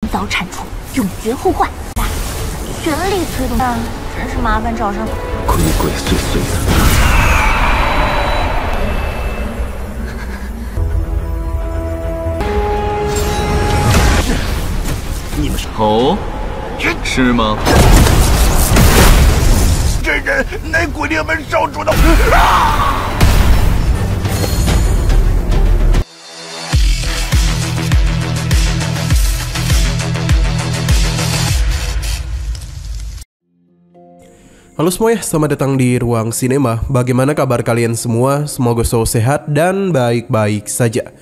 早铲除，永绝互换。全力催动啊，真是麻烦找上。鬼鬼祟祟的。你们是哦，是吗？这人乃鬼灵门少主的。Halo semuanya, selamat datang di Ruang Sinema. Bagaimana kabar kalian semua? Semoga selalu sehat dan baik-baik saja.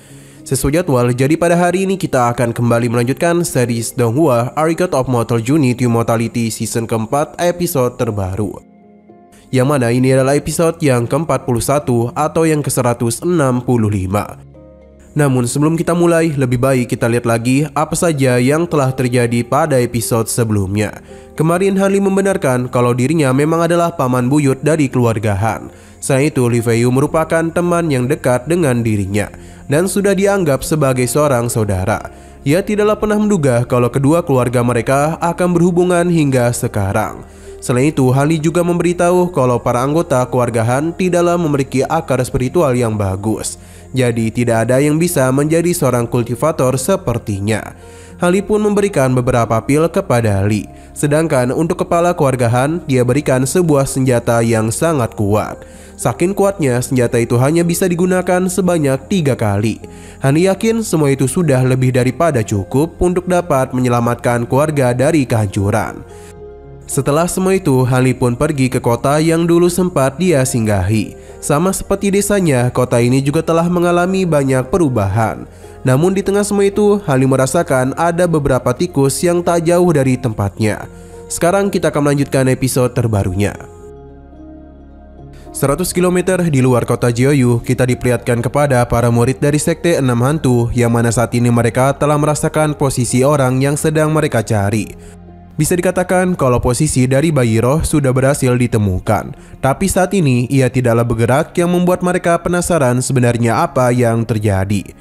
Sesuai jadwal, jadi pada hari ini kita akan kembali melanjutkan series Donghua Record of Mortal Journey to Immortality season keempat episode terbaru. Yang mana ini adalah episode yang ke-41 atau yang ke-165. Namun sebelum kita mulai, lebih baik kita lihat lagi apa saja yang telah terjadi pada episode sebelumnya. Kemarin Hanli membenarkan kalau dirinya memang adalah paman buyut dari keluarga Han. Selain itu, Li Feiyu merupakan teman yang dekat dengan dirinya dan sudah dianggap sebagai seorang saudara. Ia tidaklah pernah menduga kalau kedua keluarga mereka akan berhubungan hingga sekarang. Selain itu, Hanli juga memberitahu kalau para anggota keluarga Han tidaklah memiliki akar spiritual yang bagus. Jadi tidak ada yang bisa menjadi seorang kultivator sepertinya. Hanli pun memberikan beberapa pil kepada Li. Sedangkan untuk kepala keluarga Han, dia berikan sebuah senjata yang sangat kuat. Saking kuatnya, senjata itu hanya bisa digunakan sebanyak 3 kali. Hanli yakin semua itu sudah lebih daripada cukup untuk dapat menyelamatkan keluarga dari kehancuran. Setelah semua itu, Hanli pun pergi ke kota yang dulu sempat dia singgahi. Sama seperti desanya, kota ini juga telah mengalami banyak perubahan. Namun di tengah semua itu, Hanli merasakan ada beberapa tikus yang tak jauh dari tempatnya. Sekarang kita akan melanjutkan episode terbarunya. 100 km di luar kota Jiuyu, kita diperlihatkan kepada para murid dari Sekte 6 Hantu, yang mana saat ini mereka telah merasakan posisi orang yang sedang mereka cari. Bisa dikatakan kalau posisi dari bayi roh sudah berhasil ditemukan. Tapi saat ini ia tidaklah bergerak, yang membuat mereka penasaran sebenarnya apa yang terjadi.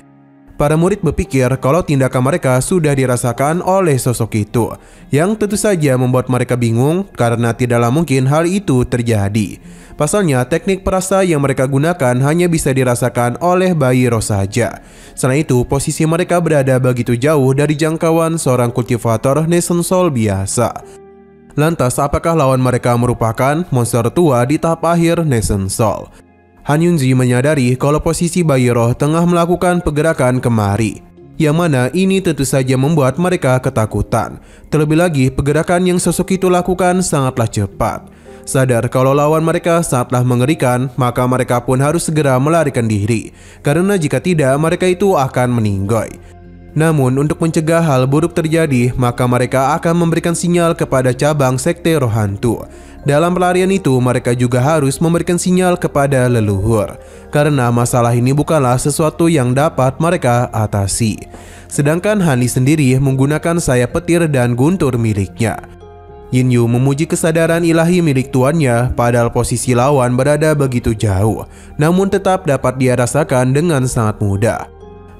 Para murid berpikir kalau tindakan mereka sudah dirasakan oleh sosok itu, yang tentu saja membuat mereka bingung karena tidaklah mungkin hal itu terjadi. Pasalnya teknik perasa yang mereka gunakan hanya bisa dirasakan oleh bayi roh saja. Selain itu, posisi mereka berada begitu jauh dari jangkauan seorang kultivator Nation Soul biasa. Lantas apakah lawan mereka merupakan monster tua di tahap akhir Nation Soul? Han Yunzi menyadari kalau posisi bayi roh tengah melakukan pergerakan kemari, yang mana ini tentu saja membuat mereka ketakutan. Terlebih lagi, pergerakan yang sosok itu lakukan sangatlah cepat. Sadar kalau lawan mereka sangatlah mengerikan, maka mereka pun harus segera melarikan diri, karena jika tidak mereka itu akan meninggoy. Namun untuk mencegah hal buruk terjadi, maka mereka akan memberikan sinyal kepada cabang Sekte Roh Hantu. Dalam pelarian itu, mereka juga harus memberikan sinyal kepada leluhur, karena masalah ini bukanlah sesuatu yang dapat mereka atasi. Sedangkan Hanli sendiri menggunakan sayap petir dan guntur miliknya. Yin Yu memuji kesadaran ilahi milik tuannya, padahal posisi lawan berada begitu jauh, namun tetap dapat dia rasakan dengan sangat mudah.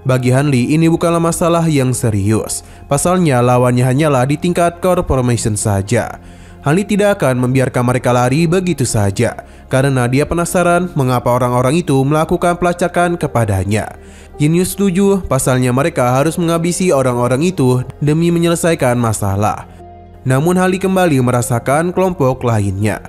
Bagi Hanli, ini bukanlah masalah yang serius. Pasalnya lawannya hanyalah di tingkat core formation saja. Hanli tidak akan membiarkan mereka lari begitu saja, karena dia penasaran mengapa orang-orang itu melakukan pelacakan kepadanya. Yin Yu setuju, pasalnya mereka harus menghabisi orang-orang itu demi menyelesaikan masalah. Namun Hanli kembali merasakan kelompok lainnya.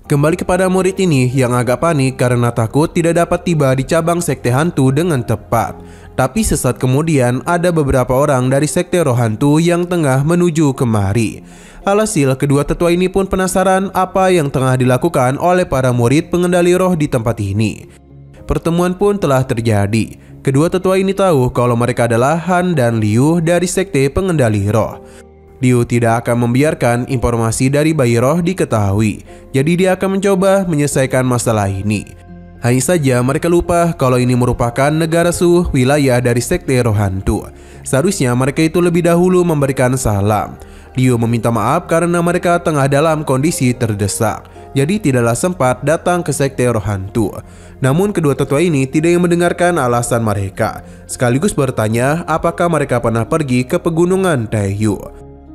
Kembali kepada murid ini yang agak panik karena takut tidak dapat tiba di cabang Sekte Hantu dengan tepat. Tapi sesaat kemudian ada beberapa orang dari Sekte Roh Hantu yang tengah menuju kemari. Alhasil kedua tetua ini pun penasaran apa yang tengah dilakukan oleh para murid pengendali roh di tempat ini. Pertemuan pun telah terjadi. Kedua tetua ini tahu kalau mereka adalah Han dan Liu dari Sekte Pengendali Roh. Liu tidak akan membiarkan informasi dari bayi roh diketahui, jadi dia akan mencoba menyelesaikan masalah ini. Hanya saja mereka lupa kalau ini merupakan negara Su, wilayah dari Sekte Roh Hantu. Seharusnya mereka itu lebih dahulu memberikan salam. Liu meminta maaf karena mereka tengah dalam kondisi terdesak. jadi tidaklah sempat datang ke sekte roh hantu. Namun kedua tetua ini tidak mendengarkan alasan mereka, sekaligus bertanya apakah mereka pernah pergi ke pegunungan Taeyu.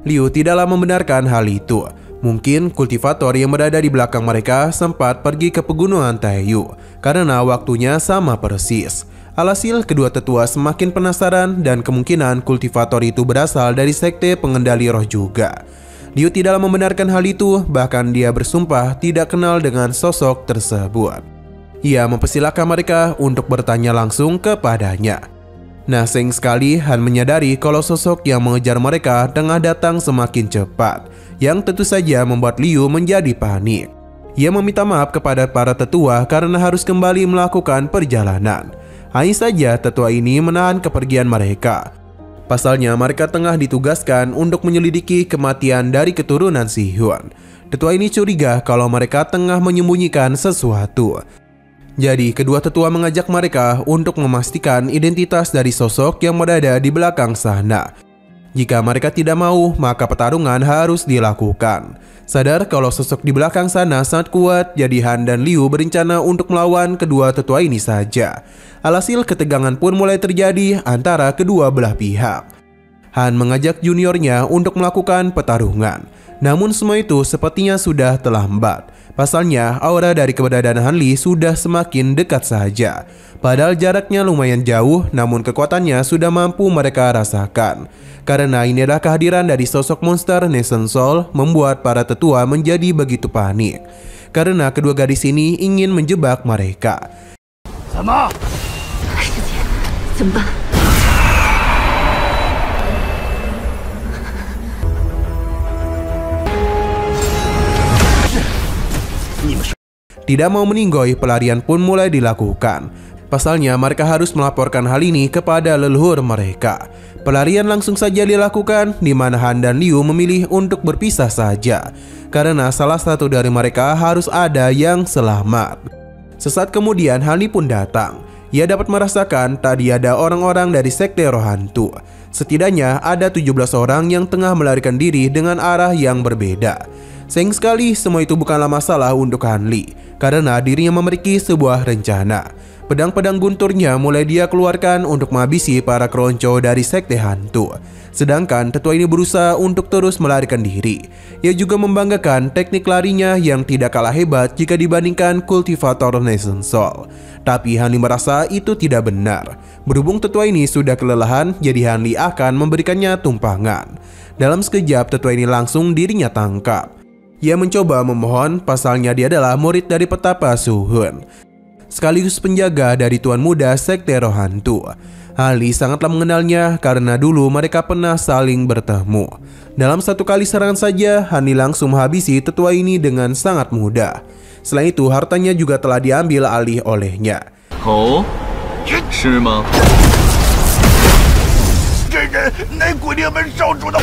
Liu tidaklah membenarkan hal itu. Mungkin kultivator yang berada di belakang mereka sempat pergi ke pegunungan Taeyu karena waktunya sama persis. Alhasil kedua tetua semakin penasaran dan kemungkinan kultivator itu berasal dari sekte pengendali roh juga. Liu tidaklah membenarkan hal itu, bahkan dia bersumpah tidak kenal dengan sosok tersebut. Ia mempersilahkan mereka untuk bertanya langsung kepadanya. Nah, sayang sekali Han menyadari kalau sosok yang mengejar mereka tengah datang semakin cepat, yang tentu saja membuat Liu menjadi panik. Ia meminta maaf kepada para tetua karena harus kembali melakukan perjalanan. Hanya saja tetua ini menahan kepergian mereka. Pasalnya mereka tengah ditugaskan untuk menyelidiki kematian dari keturunan Si Hyun. Tetua ini curiga kalau mereka tengah menyembunyikan sesuatu. Jadi kedua tetua mengajak mereka untuk memastikan identitas dari sosok yang berada di belakang sana. Jika mereka tidak mau, maka pertarungan harus dilakukan. Sadar kalau sosok di belakang sana sangat kuat, jadi Han dan Liu berencana untuk melawan kedua tetua ini saja. Alhasil ketegangan pun mulai terjadi antara kedua belah pihak. Han mengajak juniornya untuk melakukan pertarungan. Namun semua itu sepertinya sudah terlambat. Pasalnya aura dari keberadaan Han Li sudah semakin dekat saja. Padahal jaraknya lumayan jauh, namun kekuatannya sudah mampu mereka rasakan. Karena ini adalah kehadiran dari sosok monster Nation Soul membuat para tetua menjadi begitu panik. Karena kedua gadis ini ingin menjebak mereka. Sama. 师姐，怎么办？ Tidak mau meninggoy, pelarian pun mulai dilakukan. Pasalnya mereka harus melaporkan hal ini kepada leluhur mereka. Pelarian langsung saja dilakukan, di mana Han dan Liu memilih untuk berpisah saja. Karena salah satu dari mereka harus ada yang selamat. Sesaat kemudian Han Li pun datang. Ia dapat merasakan tadi ada orang-orang dari sekte roh hantu. Setidaknya ada 17 orang yang tengah melarikan diri dengan arah yang berbeda. Sayang sekali semua itu bukanlah masalah untuk Han Li, karena dirinya memiliki sebuah rencana. Pedang-pedang gunturnya mulai dia keluarkan untuk menghabisi para keronco dari sekte hantu. Sedangkan tetua ini berusaha untuk terus melarikan diri. Ia juga membanggakan teknik larinya yang tidak kalah hebat jika dibandingkan kultivator Nation Soul. Tapi Han Li merasa itu tidak benar. Berhubung tetua ini sudah kelelahan, jadi Han Li akan memberikannya tumpangan. Dalam sekejap tetua ini langsung dirinya tangkap. Ia mencoba memohon, pasalnya dia adalah murid dari petapa Suhun, sekaligus penjaga dari Tuan Muda Sekte Roh Hantu. Han Li sangatlah mengenalnya karena dulu mereka pernah saling bertemu. Dalam satu kali serangan saja, Han Li langsung menghabisi tetua ini dengan sangat mudah. Selain itu, hartanya juga telah diambil alih olehnya. Oh, 是吗？ 这人乃鬼灵门少主的。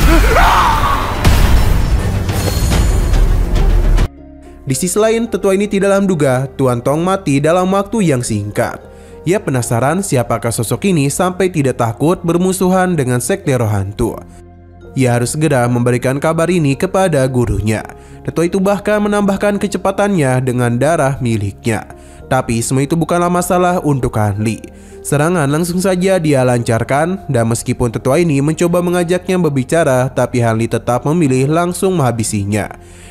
Di sisi lain, tetua ini tidaklah menduga Tuan Tong mati dalam waktu yang singkat. Ia penasaran siapakah sosok ini sampai tidak takut bermusuhan dengan sekte roh hantu. Ia harus segera memberikan kabar ini kepada gurunya. Tetua itu bahkan menambahkan kecepatannya dengan darah miliknya. Tapi semua itu bukanlah masalah untuk Han Li. Serangan langsung saja dia lancarkan, dan meskipun tetua ini mencoba mengajaknya berbicara, tapi Han Li tetap memilih langsung menghabisinya.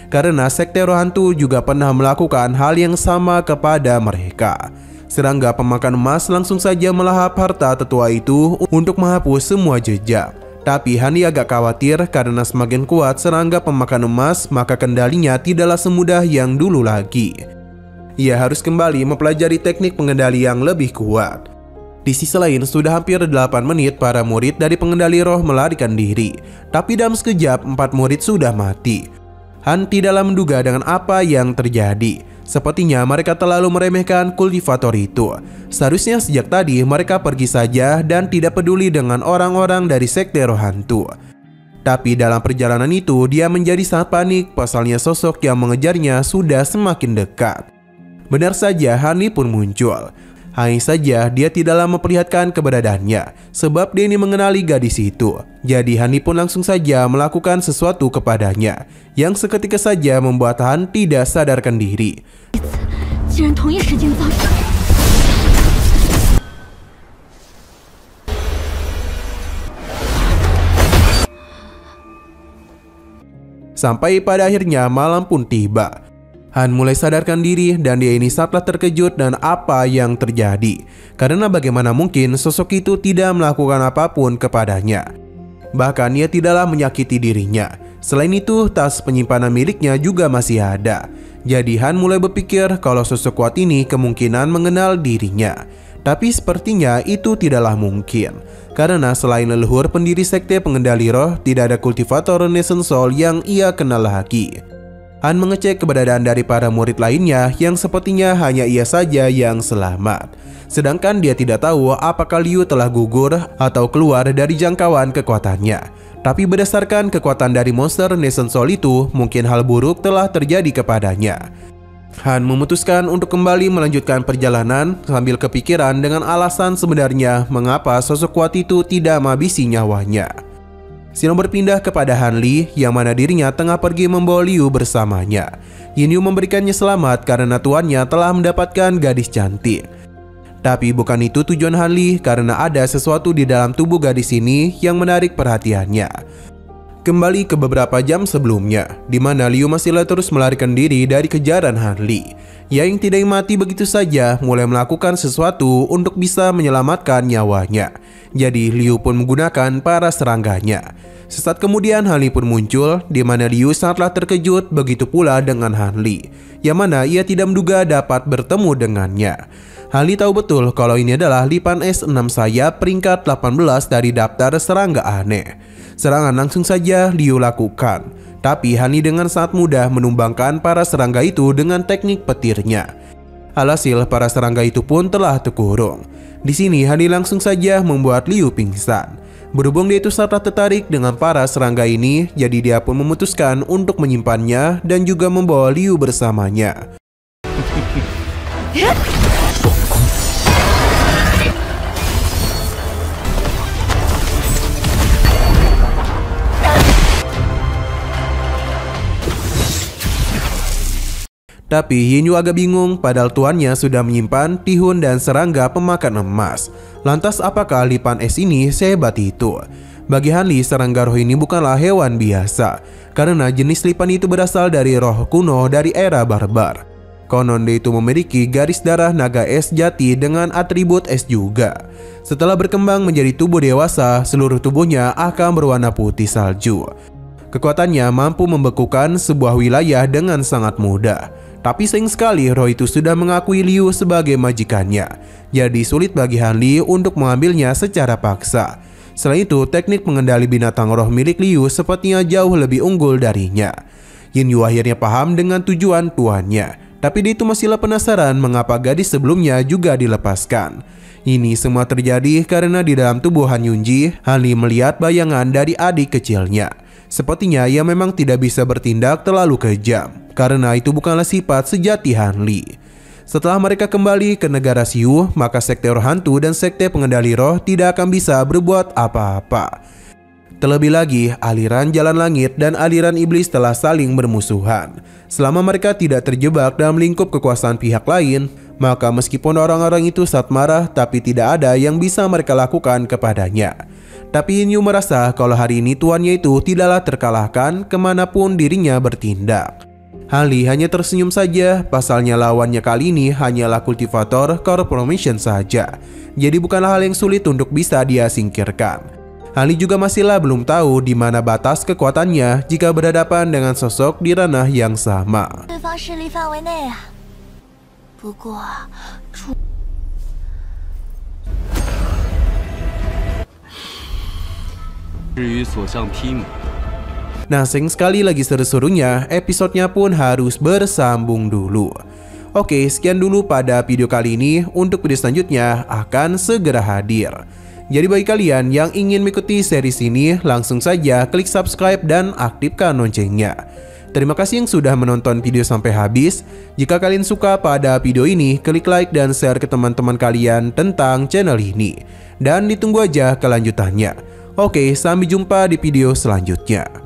Karena sekte roh hantu juga pernah melakukan hal yang sama kepada mereka. Serangga pemakan emas langsung saja melahap harta tetua itu untuk menghapus semua jejak. Tapi Han Li agak khawatir karena semakin kuat serangga pemakan emas, maka kendalinya tidaklah semudah yang dulu lagi. Ia harus kembali mempelajari teknik pengendali yang lebih kuat. Di sisi lain, sudah hampir 8 menit para murid dari pengendali roh melarikan diri. Tapi dalam sekejap 4 murid sudah mati. Han tidaklah menduga dengan apa yang terjadi. Sepertinya mereka terlalu meremehkan kultivator itu. Seharusnya sejak tadi mereka pergi saja dan tidak peduli dengan orang-orang dari sekte roh hantu. Tapi dalam perjalanan itu dia menjadi sangat panik, pasalnya sosok yang mengejarnya sudah semakin dekat. Benar saja, Han Li pun muncul. Hanya saja dia tidaklah memperlihatkan keberadaannya sebab dia ini mengenali gadis itu. Jadi Han Li pun langsung saja melakukan sesuatu kepadanya yang seketika saja membuat Han tidak sadarkan diri. Sampai pada akhirnya malam pun tiba. Han mulai sadarkan diri dan dia ini sangatlah terkejut dan apa yang terjadi. Karena bagaimana mungkin sosok itu tidak melakukan apapun kepadanya. Bahkan ia tidaklah menyakiti dirinya. Selain itu, tas penyimpanan miliknya juga masih ada. Jadi Han mulai berpikir kalau sosok kuat ini kemungkinan mengenal dirinya. Tapi sepertinya itu tidaklah mungkin. Karena selain leluhur pendiri sekte pengendali roh, tidak ada kultivator Renaissance Soul yang ia kenal lagi. Han mengecek keberadaan dari para murid lainnya yang sepertinya hanya ia saja yang selamat. Sedangkan dia tidak tahu apakah Liu telah gugur atau keluar dari jangkauan kekuatannya. Tapi berdasarkan kekuatan dari monster Renaissance Soul itu, mungkin hal buruk telah terjadi kepadanya. Han memutuskan untuk kembali melanjutkan perjalanan sambil kepikiran dengan alasan sebenarnya mengapa sosok kuat itu tidak menghabisi nyawanya. Sino berpindah kepada Han Li yang mana dirinya tengah pergi membawa Liu bersamanya. Yin Yu memberikannya selamat karena tuannya telah mendapatkan gadis cantik. Tapi bukan itu tujuan Han Li karena ada sesuatu di dalam tubuh gadis ini yang menarik perhatiannya. Kembali ke beberapa jam sebelumnya, di mana Liu masih terus melarikan diri dari kejaran Han Li. Yang tidak mati begitu saja mulai melakukan sesuatu untuk bisa menyelamatkan nyawanya. Jadi Liu pun menggunakan para serangganya. Sesaat kemudian Han Li pun muncul, di mana Liu sangatlah terkejut, begitu pula dengan Han Li, yang mana ia tidak menduga dapat bertemu dengannya. Han Li tahu betul kalau ini adalah Li Pan S6 sayap peringkat 18 dari daftar serangga aneh. Serangan langsung saja Liu lakukan, tapi Han Li dengan sangat mudah menumbangkan para serangga itu dengan teknik petirnya. Alhasil para serangga itu pun telah terkurung. Di sini Han Li langsung saja membuat Liu pingsan. Berhubung dia itu sangat tertarik dengan para serangga ini, jadi dia pun memutuskan untuk menyimpannya dan juga membawa Liu bersamanya. Tapi Yin Yu agak bingung padahal tuannya sudah menyimpan tihun dan serangga pemakan emas. Lantas apakah Li Pan S ini sehebat itu? Bagi Han Li, serangga roh ini bukanlah hewan biasa. Karena jenis Li Pan itu berasal dari roh kuno dari era barbar. Konon dia itu memiliki garis darah naga es jati dengan atribut es juga. Setelah berkembang menjadi tubuh dewasa, seluruh tubuhnya akan berwarna putih salju. Kekuatannya mampu membekukan sebuah wilayah dengan sangat mudah. Tapi sayang sekali roh itu sudah mengakui Liu sebagai majikannya. Jadi sulit bagi Han Li untuk mengambilnya secara paksa. Selain itu, teknik mengendali binatang roh milik Liu sepertinya jauh lebih unggul darinya. Yin Yu akhirnya paham dengan tujuan tuannya. Tapi dia itu masihlah penasaran mengapa gadis sebelumnya juga dilepaskan. Ini semua terjadi karena di dalam tubuh Han Yunji, Han Li melihat bayangan dari adik kecilnya. Sepertinya ia memang tidak bisa bertindak terlalu kejam, karena itu bukanlah sifat sejati Han Li. Setelah mereka kembali ke negara Xiu, maka sekte roh hantu dan sekte pengendali roh tidak akan bisa berbuat apa-apa. Terlebih lagi, aliran jalan langit dan aliran iblis telah saling bermusuhan. Selama mereka tidak terjebak dalam lingkup kekuasaan pihak lain, maka meskipun orang-orang itu sangat marah, tapi tidak ada yang bisa mereka lakukan kepadanya. Tapi Yin Yu merasa kalau hari ini tuannya itu tidaklah terkalahkan kemanapun dirinya bertindak. Han Li hanya tersenyum saja, pasalnya lawannya kali ini hanyalah kultivator Corporation saja. Jadi bukanlah hal yang sulit untuk bisa dia singkirkan. Han Li juga masihlah belum tahu di mana batas kekuatannya jika berhadapan dengan sosok di ranah yang sama. 至于所向披靡。 Nah, sayang sekali lagi seru-serunya, episodenya pun harus bersambung dulu. Oke, sekian dulu pada video kali ini. Untuk video selanjutnya akan segera hadir. Jadi bagi kalian yang ingin mengikuti series ini, langsung saja klik subscribe dan aktifkan loncengnya. Terima kasih yang sudah menonton video sampai habis. Jika kalian suka pada video ini, klik like dan share ke teman-teman kalian tentang channel ini. Dan ditunggu aja kelanjutannya. Oke, sampai jumpa di video selanjutnya.